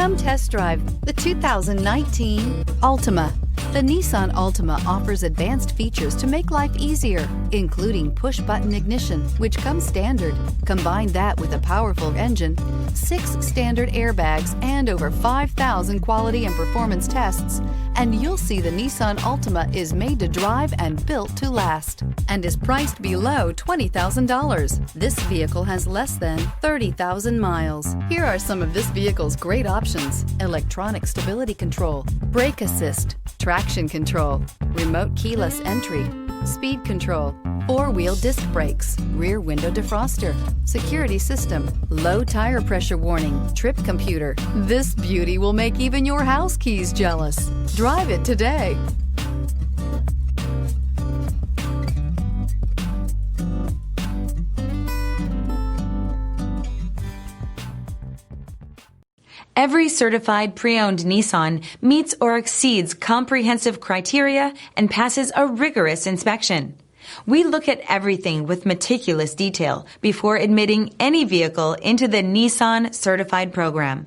Come test drive the 2019 Altima. The Nissan Altima offers advanced features to make life easier, including push-button ignition, which comes standard. Combine that with a powerful engine, 6 standard airbags, and over 5,000 quality and performance tests, and you'll see the Nissan Altima is made to drive and built to last, and is priced below $20,000. This vehicle has less than 30,000 miles. Here are some of this vehicle's great options: electronic stability control, brake assist, traction control, remote keyless entry, speed control, 4-wheel disc brakes, rear window defroster, security system, low tire pressure warning, trip computer. This beauty will make even your house keys jealous. Drive it today. Every certified pre-owned Nissan meets or exceeds comprehensive criteria and passes a rigorous inspection. We look at everything with meticulous detail before admitting any vehicle into the Nissan Certified Program.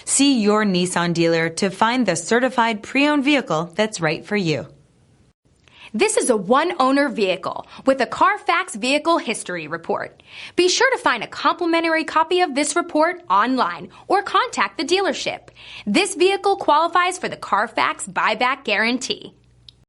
See your Nissan dealer to find the certified pre-owned vehicle that's right for you. This is a one-owner vehicle with a Carfax Vehicle History Report. Be sure to find a complimentary copy of this report online or contact the dealership. This vehicle qualifies for the Carfax Buyback Guarantee.